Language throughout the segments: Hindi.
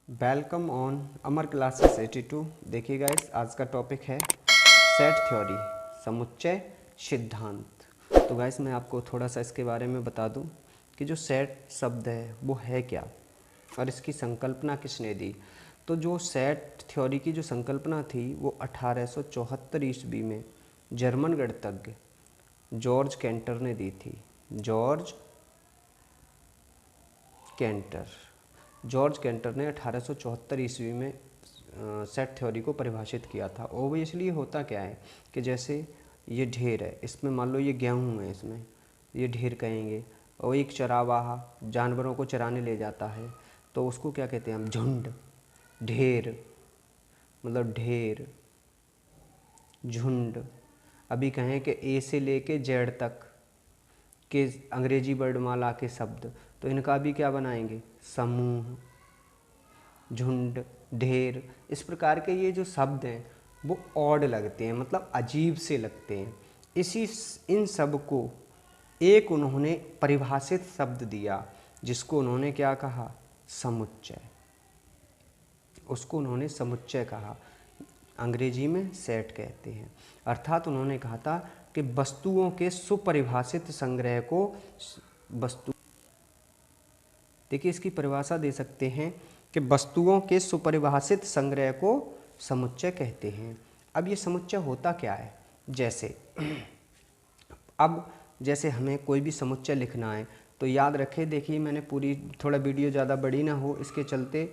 Welcome on Amar classes 82। देखिए गाइस, आज का टॉपिक है सेट थ्योरी, समुच्चय सिद्धांत। तो गाइस मैं आपको थोड़ा सा इसके बारे में बता दूं कि जो सेट शब्द है वो है क्या और इसकी संकल्पना किसने दी। तो जो सेट थ्योरी की जो संकल्पना थी वो 1874 ईस्वी में जर्मन गणितज्ञ जॉर्ज कैंटर ने दी थी। जॉर्ज कैंटर ने 1874 ईस्वी में सेट थ्योरी को परिभाषित किया था। ओबियसली होता क्या है कि जैसे ये ढेर है, इसमें मान लो ये गेहूँ है, इसमें ये ढेर कहेंगे, और एक चरावाहा जानवरों को चराने ले जाता है तो उसको क्या कहते हैं हम? झुंड। ढेर मतलब ढेर, झुंड। अभी कहें कि ए से लेके जेड तक के अंग्रेजी वर्णमाला के शब्द, तो इनका भी क्या बनाएंगे? समूह, झुंड, ढेर। इस प्रकार के ये जो शब्द हैं वो ऑड लगते हैं, मतलब अजीब से लगते हैं। इन सब को एक उन्होंने परिभाषित शब्द दिया जिसको उन्होंने क्या कहा? समुच्चय। उसको उन्होंने समुच्चय कहा, अंग्रेजी में सेट कहते हैं। अर्थात उन्होंने कहा था कि वस्तुओं के सुपरिभाषित संग्रह को देखिए इसकी परिभाषा दे सकते हैं कि वस्तुओं के सुपरिभाषित संग्रह को समुच्चय कहते हैं। अब ये समुच्चय होता क्या है? जैसे हमें कोई भी समुच्चय लिखना है तो याद रखें, देखिए मैंने पूरी, थोड़ा वीडियो ज़्यादा बड़ी ना हो इसके चलते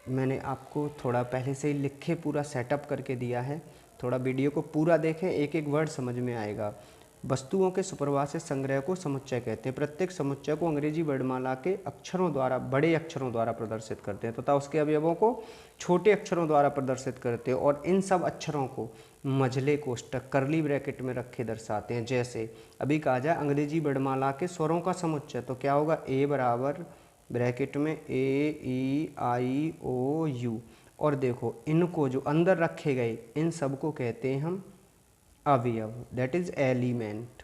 मैंने आपको थोड़ा पहले से ही लिखे पूरा सेटअप करके दिया है। थोड़ा वीडियो को पूरा देखें, एक एक वर्ड समझ में आएगा। वस्तुओं के सुपरिभाषित संग्रह को समुच्चय कहते हैं। प्रत्येक समुच्चय को अंग्रेजी वर्णमाला के अक्षरों द्वारा, बड़े अक्षरों द्वारा प्रदर्शित करते हैं तथा उसके अवयवों को छोटे अक्षरों द्वारा प्रदर्शित करते हैं, और इन सब अक्षरों को मझले कोष्ठक करली ब्रैकेट में रखे दर्शाते हैं। जैसे अभी कहा जाए अंग्रेजी वर्णमाला के स्वरों का समुच्चय, तो क्या होगा? ए बराबर ब्रैकेट में ए ई आई ओ यू, और देखो इनको जो अंदर रखे गए इन सब को कहते हैं हम अवयव, दैट इज एलिमेंट।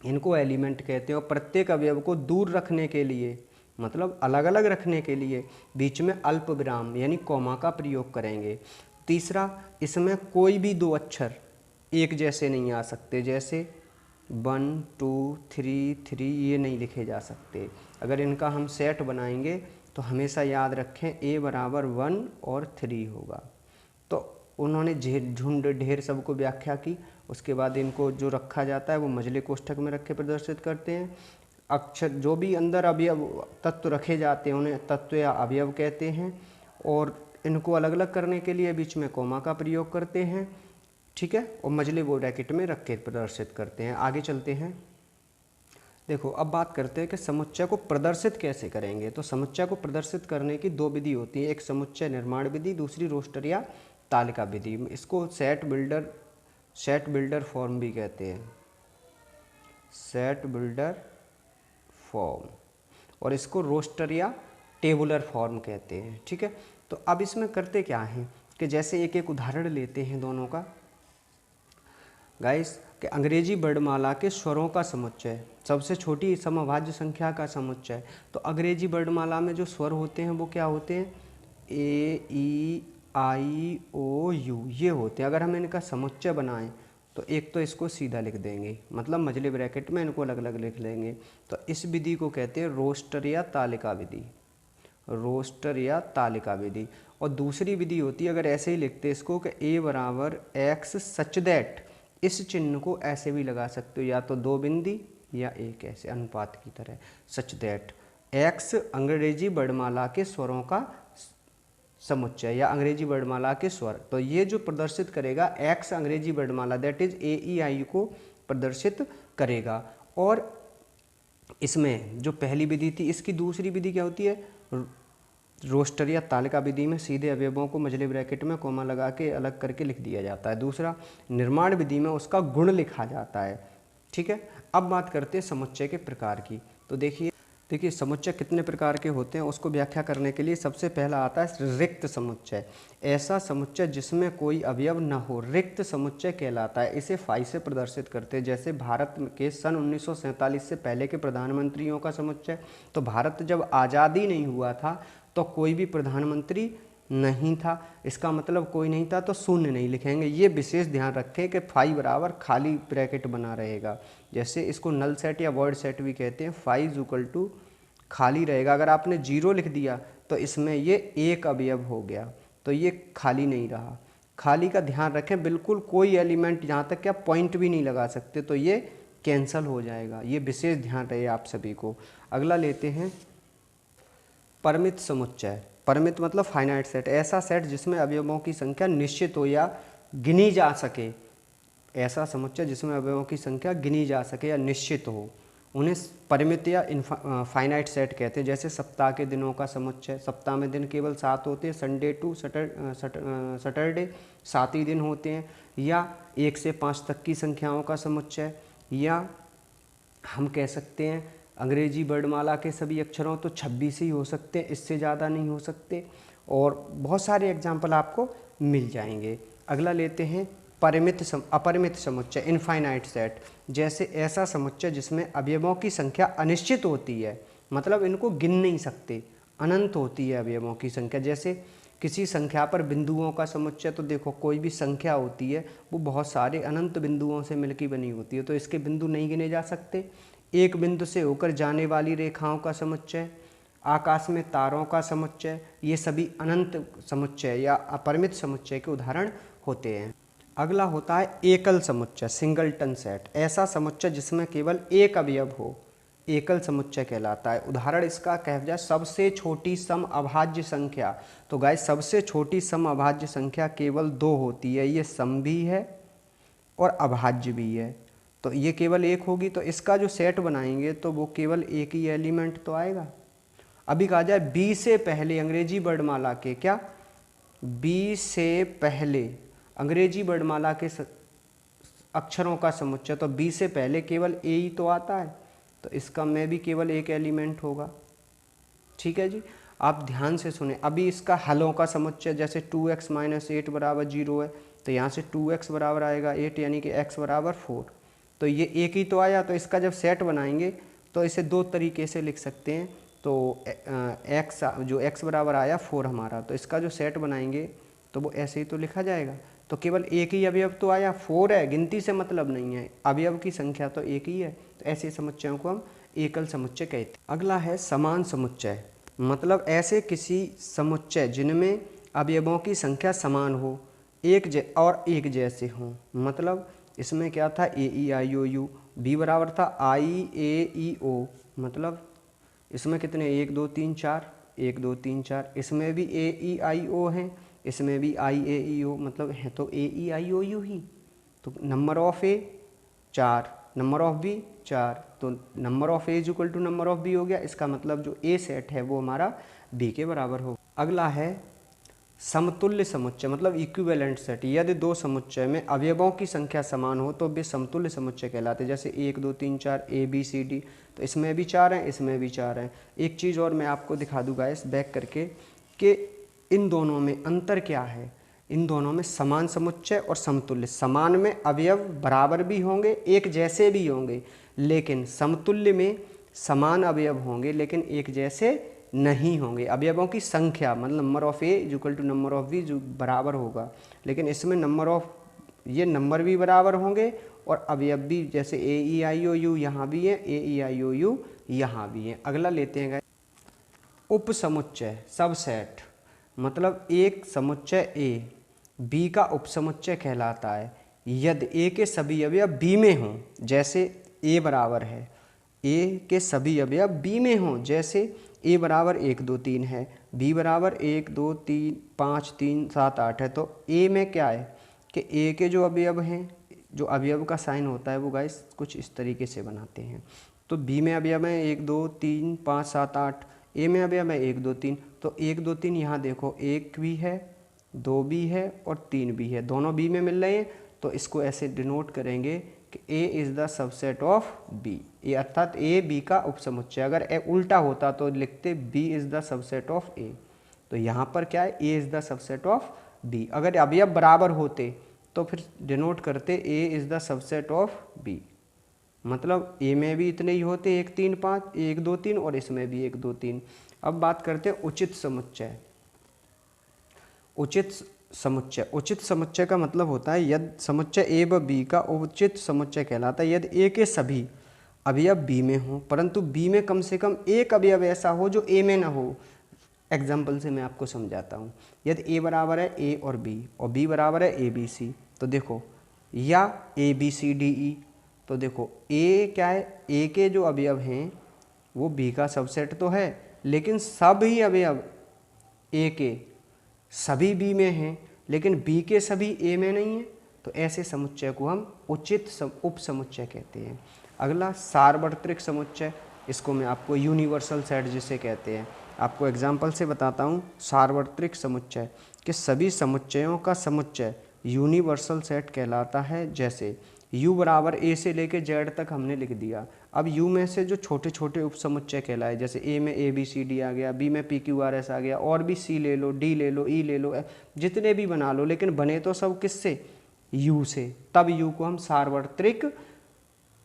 इनको एलिमेंट कहते हैं। और प्रत्येक अवयव को दूर रखने के लिए, मतलब अलग अलग रखने के लिए, बीच में अल्प विराम यानी कॉमा का प्रयोग करेंगे। तीसरा, इसमें कोई भी दो अक्षर एक जैसे नहीं आ सकते, जैसे 1 2 3 3 ये नहीं लिखे जा सकते। अगर इनका हम सेट बनाएंगे तो हमेशा याद रखें ए बराबर 1 और 3 होगा। तो उन्होंने झुंड, ढेर सब को व्याख्या की। उसके बाद इनको जो रखा जाता है वो मझले कोष्ठक में रख के प्रदर्शित करते हैं। अक्षर जो भी अंदर अवयव तत्व रखे जाते हैं उन्हें तत्व या अवयव कहते हैं, और इनको अलग अलग करने के लिए बीच में कोमा का प्रयोग करते हैं, ठीक है, और मझले वो ब्रैकेट में रख के प्रदर्शित करते हैं। आगे चलते हैं। देखो अब बात करते हैं कि समुच्चय को प्रदर्शित कैसे करेंगे। तो समुच्चय को प्रदर्शित करने की दो विधि होती है, एक समुच्चय निर्माण विधि, दूसरी रोस्टर या तालिका विधि। इसको सेट बिल्डर फॉर्म भी कहते हैं, सेट बिल्डर फॉर्म, और इसको रोस्टर या टेबुलर फॉर्म कहते हैं, ठीक है। तो अब इसमें करते क्या है कि जैसे एक एक उदाहरण लेते हैं दोनों का गाइस, कि अंग्रेजी वर्णमाला के स्वरों का समुच्चय, सबसे छोटी समअभाज्य संख्या का समुच्चय। तो अंग्रेजी वर्णमाला में जो स्वर होते हैं वो क्या होते हैं? ए ई आई ओ यू, ये होते हैं। अगर हम इनका समुच्चय बनाएं तो एक तो इसको सीधा लिख देंगे, मतलब मझले ब्रैकेट में इनको अलग अलग लिख लेंगे। तो इस विधि को कहते हैं रोस्टर या तालिका विधि, रोस्टर या तालिका विधि। और दूसरी विधि होती है, अगर ऐसे ही लिखते हैं इसको कि ए बराबर एक्स सच दैट, इस चिन्ह को ऐसे भी लगा सकते हो, या तो दो बिंदी या एक ऐसे अनुपात की तरह, सच दैट एक्स अंग्रेजी वर्णमाला के स्वरों का समुच्चय या अंग्रेजी वर्णमाला के स्वर। तो ये जो प्रदर्शित करेगा एक्स अंग्रेजी वर्णमाला, दैट इज ए ई आई को प्रदर्शित करेगा। और इसमें जो पहली विधि थी, इसकी दूसरी विधि क्या होती है? रोस्टर या तालिका विधि में सीधे अवयवों को मझले ब्रैकेट में कोमा लगा के अलग करके लिख दिया जाता है। दूसरा निर्माण विधि में उसका गुण लिखा जाता है, ठीक है। अब बात करते हैं समुच्चय के प्रकार की। तो देखिए देखिए समुच्चय कितने प्रकार के होते हैं उसको व्याख्या करने के लिए सबसे पहला आता है रिक्त समुच्चय। ऐसा समुच्चय जिसमें कोई अवयव न हो रिक्त समुच्चय कहलाता है। इसे फाई से प्रदर्शित करते हैं। जैसे भारत के सन 1947 से पहले के प्रधानमंत्रियों का समुच्चय। तो भारत जब आज़ादी नहीं हुआ था तो कोई भी प्रधानमंत्री नहीं था, इसका मतलब कोई नहीं था तो शून्य नहीं लिखेंगे। ये विशेष ध्यान रखें कि फाई बराबर खाली ब्रैकेट बना रहेगा। जैसे इसको नल सेट या वर्ड सेट भी कहते हैं। फाई इज इक्वल टू खाली रहेगा। अगर आपने जीरो लिख दिया तो इसमें ये एक अवयव हो गया, तो ये खाली नहीं रहा। खाली का ध्यान रखें, बिल्कुल कोई एलिमेंट, यहाँ तक क्या पॉइंट भी नहीं लगा सकते, तो ये कैंसल हो जाएगा। ये विशेष ध्यान रहे आप सभी को। अगला लेते हैं परिमित समुच्चय। परिमित मतलब फाइनाइट सेट। ऐसा सेट जिसमें अवयवों की संख्या निश्चित हो या गिनी जा सके। ऐसा समुच्चय जिसमें अवयवों की संख्या गिनी जा सके या निश्चित हो, उन्हें परिमित या फाइनाइट सेट कहते हैं। जैसे सप्ताह के दिनों का समुच्चय। सप्ताह में दिन केवल 7 होते हैं, संडे टू सैटरडे 7 ही दिन होते हैं। या 1 से 5 तक की संख्याओं का समुच्चय। या हम कह सकते हैं अंग्रेजी वर्णमाला के सभी अक्षरों तो 26 ही हो सकते हैं, इससे ज़्यादा नहीं हो सकते। और बहुत सारे एग्जाम्पल आपको मिल जाएंगे। अगला लेते हैं अपरिमित समुच्चय, इनफाइनाइट सेट। जैसे ऐसा समुच्चय जिसमें अवयवों की संख्या अनिश्चित होती है, मतलब इनको गिन नहीं सकते, अनंत होती है अवयवों की संख्या। जैसे किसी संख्या पर बिंदुओं का समुच्चय, तो देखो कोई भी संख्या होती है वो बहुत सारे अनंत बिंदुओं से मिलकर बनी होती है, तो इसके बिंदु नहीं गिने जा सकते। एक बिंदु से होकर जाने वाली रेखाओं का समुच्चय, आकाश में तारों का समुच्चय, ये सभी अनंत समुच्चय या अपरिमित समुच्चय के उदाहरण होते हैं। अगला होता है एकल समुच्चय, सिंगलटन सेट। ऐसा समुच्चय जिसमें केवल एक अवयव हो, एकल समुच्चय कहलाता है। उदाहरण इसका कह जाए सबसे छोटी सम अभाज्य संख्या। तो गाइस सबसे छोटी सम अभाज्य संख्या केवल 2 होती है, ये सम भी है और अभाज्य भी है, तो ये केवल एक होगी। तो इसका जो सेट बनाएंगे तो वो केवल एक ही एलिमेंट तो आएगा। अभी कहा जाए बी से पहले अंग्रेजी वर्णमाला के, क्या बी से पहले अंग्रेजी वर्णमाला के अक्षरों का समुच्चय, तो बी से पहले केवल ए ही तो आता है, तो इसका में भी केवल एक एलिमेंट होगा। ठीक है जी, आप ध्यान से सुने। अभी इसका हलों का समुच्चय, जैसे 2x - 8 बराबर 0 है, तो यहाँ से 2x बराबर आएगा 8, यानी कि x बराबर 4। तो ये एक ही तो आया, तो इसका जब सेट बनाएंगे तो इसे 2 तरीके से लिख सकते हैं। तो x जो x बराबर आया 4 हमारा, तो इसका जो सेट बनाएंगे तो वो ऐसे ही तो लिखा जाएगा। तो केवल एक ही अवयव तो आया, 4 है, गिनती से मतलब नहीं है, अवयव की संख्या तो एक ही है। तो ऐसे समुच्चयों को हम एकल समुच्चय कहते हैं। अगला है समान समुच्चय, मतलब ऐसे किसी समुच्चय जिनमें अवयवों की संख्या समान हो, एक जैसे हों। मतलब इसमें क्या था, AEIOU, बी बराबर था IAEO, मतलब इसमें कितने 1 2 3 4, 1 2 3 4, इसमें भी AEIO हैं, इसमें भी IAEO, मतलब है तो AEIOU ही। तो number of A 4, number of B 4, तो number of A is equal to number of B हो गया। इसका मतलब जो ए सेट है वो हमारा बी के बराबर हो। अगला है समतुल्य समुच्चय, मतलब इक्विवेलेंट सेट। यदि 2 समुच्चय में अवयवों की संख्या समान हो तो वे समतुल्य समुच्चय कहलाते हैं। जैसे 1 2 3 4 ABCD, तो इसमें भी 4 हैं, इसमें भी 4 हैं। एक चीज़ और मैं आपको दिखा दूंगा इस बैक करके कि इन दोनों में अंतर क्या है। इन दोनों में समान समुच्चय और समतुल्य, समान में अवयव बराबर भी होंगे, एक जैसे भी होंगे, लेकिन समतुल्य में समान अवयव होंगे लेकिन एक जैसे नहीं होंगे। अवयवों की संख्या मतलब number of A is equal to number of B जो बराबर होगा, लेकिन इसमें नंबर ऑफ ये नंबर भी बराबर होंगे और अवयव भी, जैसे AEIOU यहाँ भी है, AEIOU यहाँ भी है। अगला लेते हैं उप समुच्चय, सबसेट। मतलब एक समुच्चय ए बी का उपसमुच्चय कहलाता है यदि ए के सभी अवयव बी में हों। जैसे ए बराबर है, ए के सभी अवयव बी में हों, जैसे ए बराबर 1 2 3 है, बी बराबर 1 2 3 5 3 7 8 है। तो ए में क्या है कि ए के जो अवयव हैं, जो अवयव का साइन होता है वो गाइस कुछ इस तरीके से बनाते हैं। तो बी में अवयव है 1 2 3 5 7 8, ए में अवयव है 1 2 3। तो 1 2 3 यहाँ देखो 1 भी है, 2 भी है और 3 भी है, दोनों बी में मिल रहे हैं, तो इसको ऐसे डिनोट करेंगे कि A is the subset of B, A अर्थात ए बी का उपसमुच्चय। अगर ए उल्टा होता तो लिखते B is the subset of A, तो यहाँ पर क्या है, A is the subset of B. अगर अवयव बराबर होते तो फिर डिनोट करते A is the subset of B, मतलब ए में भी इतने ही होते 1 3 5 1 2 3 और इसमें भी 1 2 3। अब बात करते हैं उचित समुच्चय। उचित समुच्चय, उचित समुच्चय का मतलब होता है यदि समुच्चय ए व बी का उचित समुच्चय कहलाता है यदि ए के सभी अवयव बी में हो परंतु बी में कम से कम एक अवयव ऐसा हो जो ए में ना हो। एग्जाम्पल से मैं आपको समझाता हूँ। यदि ए बराबर है ए और बी बराबर है ए बी सी, तो देखो, या A B C D E, तो देखो ए क्या है, ए के जो अवयव हैं वो बी का सबसेट तो है, लेकिन सभी अवयव ए के सभी बी में हैं लेकिन बी के सभी ए में नहीं है, तो ऐसे समुच्चय को हम उचित उपसमुच्चय कहते हैं। अगला सार्वत्रिक समुच्चय, इसको मैं आपको यूनिवर्सल सेट जिसे कहते हैं। आपको एग्जाम्पल से बताता हूँ। सार्वत्रिक समुच्चय कि सभी समुच्चयों का समुच्चय यूनिवर्सल सेट कहलाता है। जैसे u बराबर a से लेके z तक हमने लिख दिया। अब u में से जो छोटे छोटे उपसमुच्चय कहलाए, जैसे a में a b c d आ गया, b में p q r s आ गया, और भी c ले लो, d ले लो, e ले लो, जितने भी बना लो, लेकिन बने तो सब किससे, u से, तब u को हम सार्वत्रिक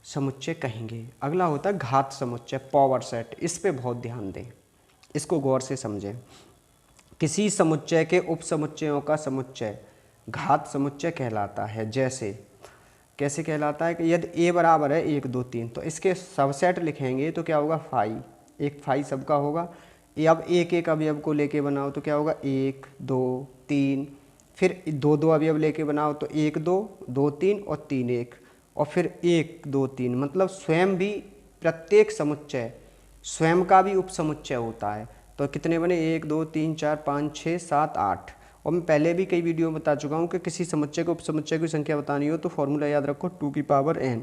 समुच्चय कहेंगे। अगला होता है घात समुच्चय, पावर सेट। इस पे बहुत ध्यान दें, इसको गौर से समझें। किसी समुच्चय के उपसमुच्चयों का समुच्चय घात समुच्चय कहलाता है। जैसे कैसे कहलाता है कि यदि a बराबर है 1 2 3, तो इसके सबसेट लिखेंगे तो क्या होगा, फाई, एक फाई सबका होगा। ये अब एक एक अवयव को लेके बनाओ तो क्या होगा, 1 2 3, फिर 2 2 अवयव लेके बनाओ तो 1 2 2 3 और 3 1, और फिर 1 2 3, मतलब स्वयं भी प्रत्येक समुच्चय स्वयं का भी उपसमुच्चय होता है। तो कितने बने, 1 2 3 4 5 6 7 8। और मैं पहले भी कई वीडियो में बता चुका हूँ कि किसी समुच्चय को उपसमुच्चय की संख्या बतानी हो तो फॉर्मूला याद रखो 2 की पावर n।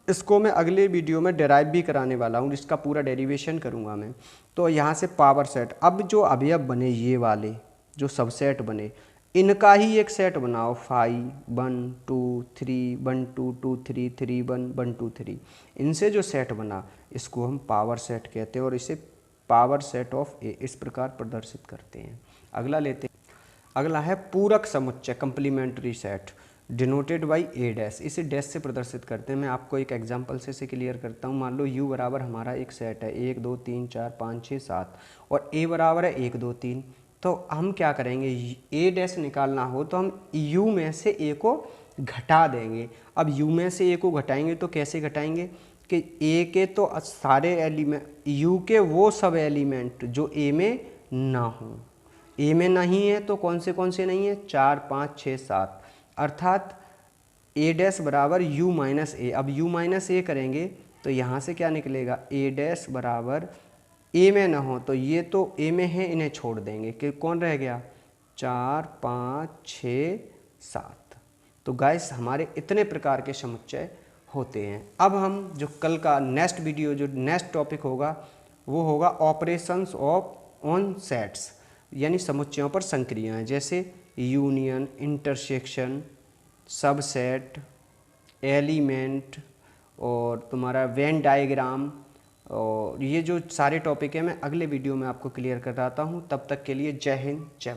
इसको मैं अगले वीडियो में डेराइव भी कराने वाला हूँ, इसका पूरा डेरिवेशन करूँगा मैं। तो यहाँ से पावर सेट, अब जो अवयव बने ये वाले जो सबसेट बने, इनका ही एक सेट बनाओ, 5 1 2 3 1 2 2 3 3 1 1 2 3। इनसे जो सेट बना इसको हम पावर सेट कहते हैं और इसे पावर सेट ऑफ ए इस प्रकार प्रदर्शित करते हैं। अगला लेते हैं। अगला है पूरक समुच्चय, complementary set, denoted by A dash. इसे डैश से प्रदर्शित करते हैं। मैं आपको एक एग्जांपल से इसे क्लियर करता हूँ। मान लो u बराबर हमारा एक सेट है 1 2 3 4 5 6 7 और a बराबर है 1 2 3। तो हम क्या करेंगे, a डैश निकालना हो तो हम u में से a को घटा देंगे। अब u में से a को घटाएंगे तो कैसे घटाएंगे कि a के तो सारे एलिमेंट, u के वो सब एलिमेंट जो a में ना हो, ए में नहीं है तो कौन से नहीं है, 4 5 6 7, अर्थात ए डैश बराबर u माइनस ए। अब u माइनस ए करेंगे तो यहाँ से क्या निकलेगा, ए डैश बराबर ए में ना हो तो ये तो ए में है, इन्हें छोड़ देंगे कि कौन रह गया, 4 5 6 7। तो गाइस हमारे इतने प्रकार के समुच्चय होते हैं। अब हम जो कल का नेक्स्ट वीडियो, जो नेक्स्ट टॉपिक होगा वो होगा ऑपरेशंस ऑफ ऑन सेट्स, यानी समुच्चयों पर संक्रियाएं, जैसे यूनियन, इंटरसेक्शन, सबसेट, एलिमेंट और तुम्हारा वेन डायग्राम, और ये जो सारे टॉपिक हैं मैं अगले वीडियो में आपको क्लियर कराता हूँ। तब तक के लिए जय हिंद, जय।